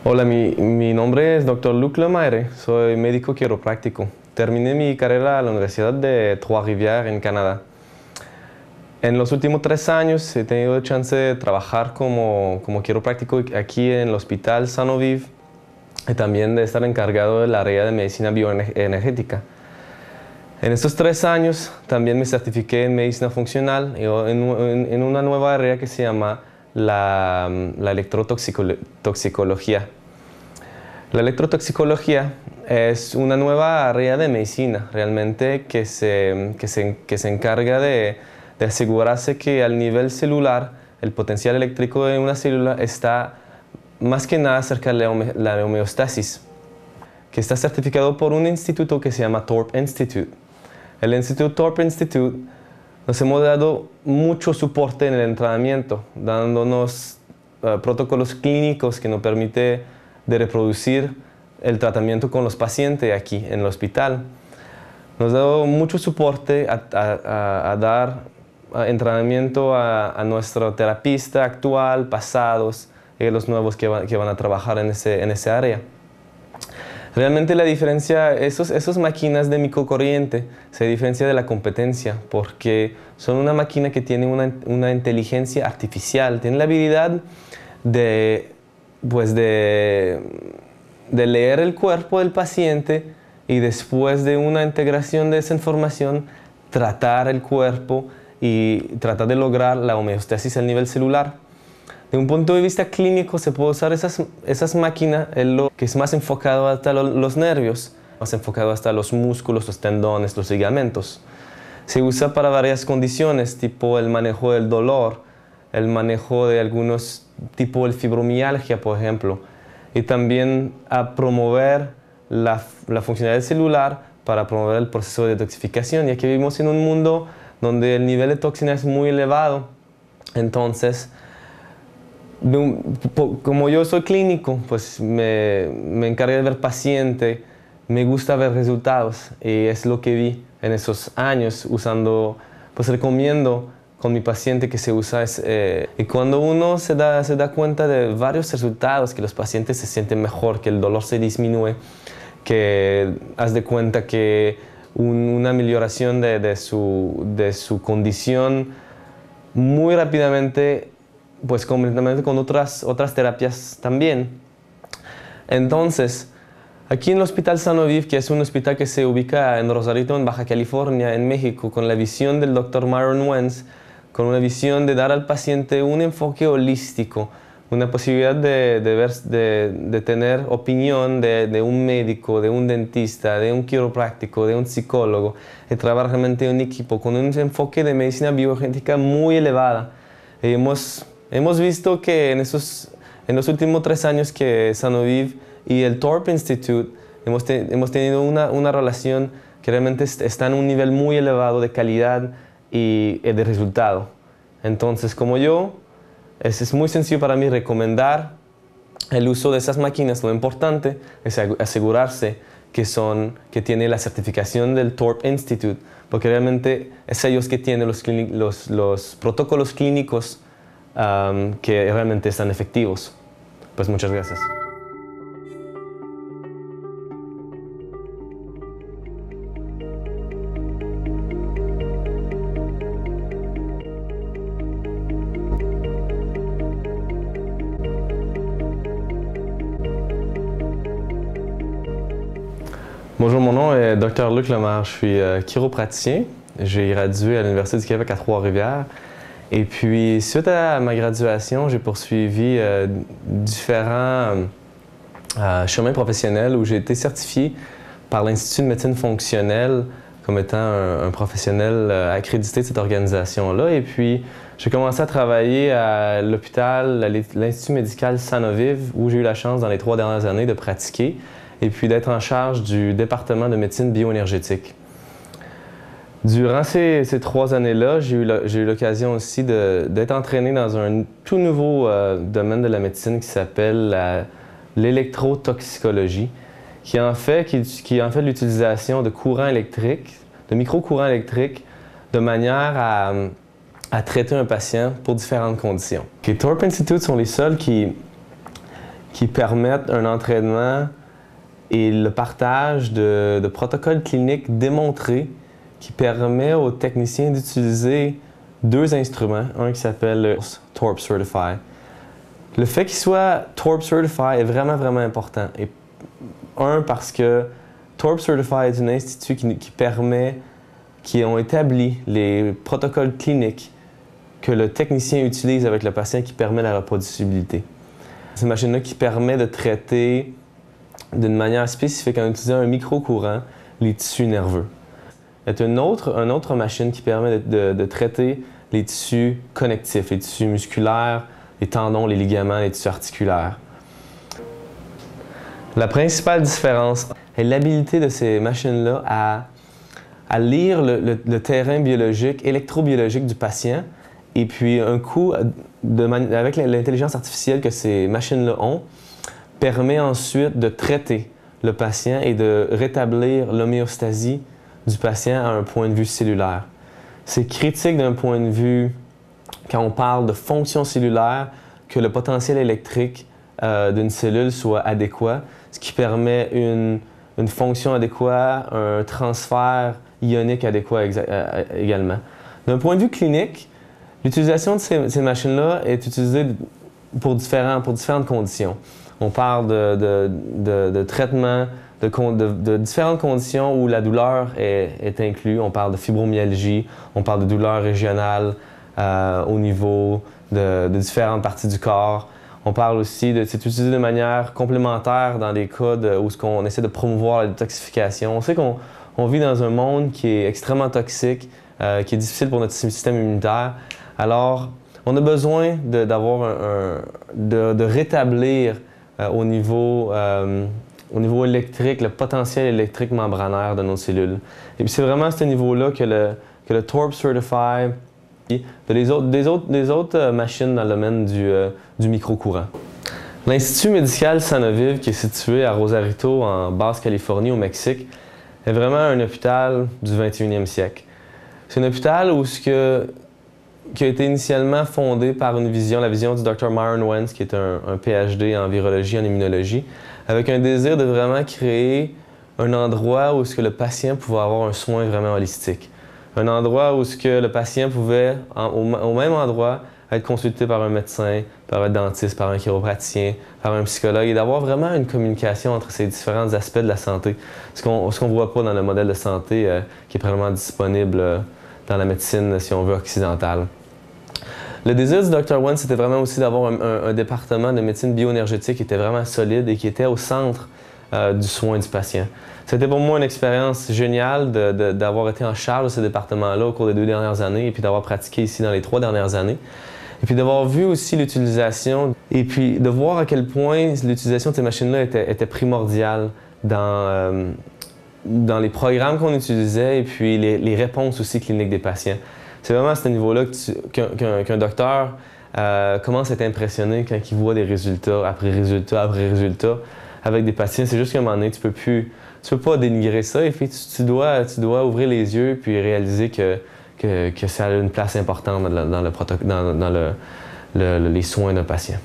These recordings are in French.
Hola, mi nombre es Dr. Luc Lemaire, soy médico quiropráctico. Terminé mi carrera en la Universidad de Trois-Rivières en Canadá. En los últimos 3 años he tenido la chance de trabajar como quiropráctico aquí en el Hospital Sanoviv y también de estar encargado del área de medicina bioenergética. En estos 3 años también me certifiqué en medicina funcional en una nueva área que se llama la electrotoxicología. La electrotoxicología es una nueva área de medicina realmente que se encarga de asegurarse que al nivel celular el potencial eléctrico de una célula está más que nada cerca de la homeostasis, que está certificado por un instituto que se llama Thorpe Institute. El Instituto Thorpe Institute nos hemos dado mucho soporte en el entrenamiento, dándonos protocolos clínicos que nos permiten de reproducir el tratamiento con los pacientes aquí en el hospital. Nos ha dado mucho soporte a dar entrenamiento a nuestro terapista actual, pasados y los nuevos que van a trabajar en ese área. Realmente la diferencia, esas máquinas de microcorriente se diferencia de la competencia porque son una máquina que tiene una inteligencia artificial, tiene la habilidad de leer el cuerpo del paciente y después de una integración de esa información tratar el cuerpo y tratar de lograr la homeostasis al nivel celular. De un punto de vista clínico se puede usar esas máquinas que es más enfocado hasta los nervios, más enfocado hasta los músculos, los tendones, los ligamentos. Se usa para varias condiciones, tipo el manejo del dolor, el manejo de algunos tipos de fibromialgia, por ejemplo, y también a promover la funcionalidad celular para promover el proceso de detoxificación, ya que vivimos en un mundo donde el nivel de toxina es muy elevado. Entonces, como yo soy clínico, pues me encargué de ver paciente, me gusta ver resultados y es lo que vi en esos años usando, pues recomiendo con mi paciente que se usa. Y cuando uno se da cuenta de varios resultados, que los pacientes se sienten mejor, que el dolor se disminuye, que haz de cuenta que una mejoración de su condición muy rápidamente, pues completamente con otras terapias también. Entonces, aquí en el Hospital Sanoviv, que es un hospital que se ubica en Rosarito, en Baja California, en México, con la visión del Dr. Myron Wentz, con una visión de dar al paciente un enfoque holístico, una posibilidad de tener opinión de un médico, de un dentista, de un quiropráctico, de un psicólogo, de trabajar realmente en equipo, con un enfoque de medicina biogenética muy elevada. Hemos visto que en los últimos 3 años que Sanoviv y el Thorpe Institute hemos tenido una relación que realmente está en un nivel muy elevado de calidad y de resultado. Entonces, como yo, es muy sencillo para mí recomendar el uso de esas máquinas. Lo importante es asegurarse que tiene la certificación del Thorpe Institute, porque realmente es ellos que tienen los protocolos clínicos que realmente están efectivos. Pues muchas gracias. Bonjour, mon nom est Dr. Luc Lemaire. Je suis chiropraticien. J'ai gradué à l'Université du Québec à Trois-Rivières. Et puis, suite à ma graduation, j'ai poursuivi différents chemins professionnels où j'ai été certifié par l'Institut de médecine fonctionnelle comme étant un professionnel accrédité de cette organisation-là. Et puis, j'ai commencé à travailler à l'hôpital, l'Institut médical Sanoviv, où j'ai eu la chance dans les 3 dernières années de pratiquer et puis d'être en charge du département de médecine bioénergétique. Durant ces 3 années-là, j'ai eu l'occasion aussi d'être entraîné dans un tout nouveau domaine de la médecine qui s'appelle l'électrotoxicologie, qui est en fait l'utilisation de courants électriques, de micro-courants électriques, de manière à traiter un patient pour différentes conditions. Les Thorpe Institute sont les seuls qui qui permettent un entraînement et le partage de protocoles cliniques démontrés qui permet aux techniciens d'utiliser deux instruments, un qui s'appelle TORP Certify. Le fait qu'il soit TORP Certify est vraiment, vraiment important. Et parce que TORP Certify est un institut qui ont établi les protocoles cliniques que le technicien utilise avec le patient qui permet la reproducibilité. C'est une machine-là qui permet de traiter d'une manière spécifique en utilisant un micro-courant les tissus nerveux. Il y a une autre machine qui permet de traiter les tissus connectifs, les tissus musculaires, les tendons, les ligaments, les tissus articulaires. La principale différence est l'habilité de ces machines-là à lire le terrain biologique, électrobiologique du patient, et puis un coup, avec l'intelligence artificielle que ces machines-là ont, permet ensuite de traiter le patient et de rétablir l'homéostasie du patient à un point de vue cellulaire. C'est critique d'un point de vue, quand on parle de fonction cellulaire, que le potentiel électrique d'une cellule soit adéquat, ce qui permet une fonction adéquate, un transfert ionique adéquat également. D'un point de vue clinique, l'utilisation de ces machines-là est utilisée pour différentes conditions. On parle de traitement de différentes conditions où la douleur est inclue. On parle de fibromyalgie, on parle de douleur régionale au niveau de différentes parties du corps. On parle aussi c'est utilisé de manière complémentaire dans des cas où on essaie de promouvoir la détoxification. On sait qu'on vit dans un monde qui est extrêmement toxique, qui est difficile pour notre système immunitaire. Alors, on a besoin de rétablir au niveau électrique, le potentiel électrique membranaire de nos cellules. Et puis c'est vraiment à ce niveau-là que le TORP Certify des autres machines dans le domaine du micro-courant. L'Institut médical Sanoviv, qui est situé à Rosarito, en Basse-Californie, au Mexique, est vraiment un hôpital du 21e siècle. C'est un hôpital qui a été initialement fondé par la vision du Dr. Myron Wentz, qui est un PhD en virologie, en immunologie, avec un désir de vraiment créer un endroit où le patient pouvait avoir un soin vraiment holistique. Un endroit où le patient pouvait, au même endroit, être consulté par un médecin, par un dentiste, par un chiropraticien, par un psychologue, et d'avoir vraiment une communication entre ces différents aspects de la santé. Ce qu'on ne voit pas dans le modèle de santé qui est probablement disponible dans la médecine, si on veut, occidentale. Le désir du Dr. Wentz, c'était vraiment aussi d'avoir un département de médecine bioénergétique qui était vraiment solide et qui était au centre du soin du patient. C'était pour moi une expérience géniale d'avoir été en charge de ce département-là au cours des 2 dernières années et puis d'avoir pratiqué ici dans les 3 dernières années. Et puis d'avoir vu aussi l'utilisation et puis de voir à quel point l'utilisation de ces machines-là était primordiale dans les programmes qu'on utilisait et puis les réponses aussi cliniques des patients. C'est vraiment à ce niveau-là qu'un docteur commence à être impressionné quand il voit des résultats après résultats après résultats avec des patients. C'est juste qu'à un moment donné, tu peux pas dénigrer ça et puis tu dois ouvrir les yeux puis réaliser que ça a une place importante dans les soins d'un patient.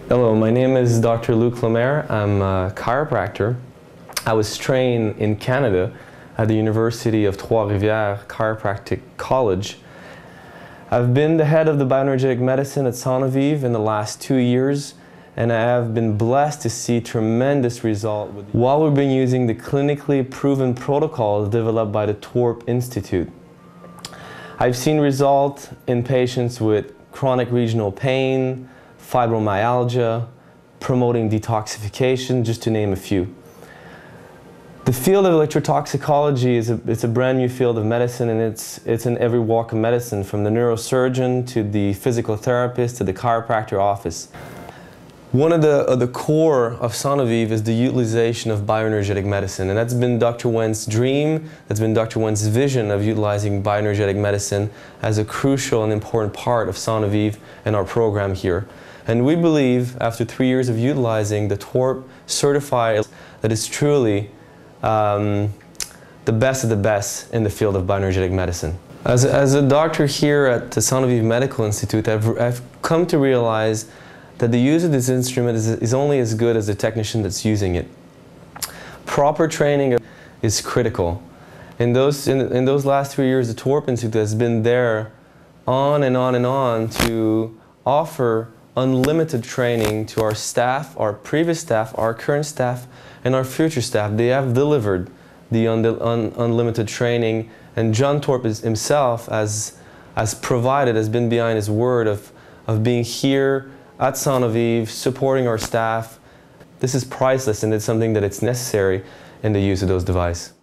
Hello, my name is Dr. Luc Lemaire. I'm a chiropractor. I was trained in Canada at the University of Trois-Rivières Chiropractic College. I've been the head of the bioenergetic medicine at Sanoviv in the last 2 years, and I have been blessed to see tremendous results while we've been using the clinically proven protocols developed by the TORP Institute. I've seen results in patients with chronic regional pain, fibromyalgia, promoting detoxification, just to name a few. The field of electrotoxicology it's a brand new field of medicine, and it's in every walk of medicine, from the neurosurgeon to the physical therapist to the chiropractor office. One of the core of Sonovive is the utilization of bioenergetic medicine, and that's been Dr. Wen's dream, that's been Dr. Wen's vision of utilizing bioenergetic medicine as a crucial and important part of Sonovive and our program here. And we believe, after 3 years of utilizing the TWRP certified, that it's truly the best of the best in the field of bioenergetic medicine. As a doctor here at the Sonovive Medical Institute, I've come to realize that the use of this instrument is only as good as the technician that's using it. Proper training is critical. In those last 3 years, the TWRP Institute has been there on and on and on to offer unlimited training to our staff, our previous staff, our current staff, and our future staff. They have delivered the unlimited training, and John Thorpe himself has provided, has been behind his word of being here at Sonovive, supporting our staff. This is priceless, and it's something that it's necessary in the use of those devices.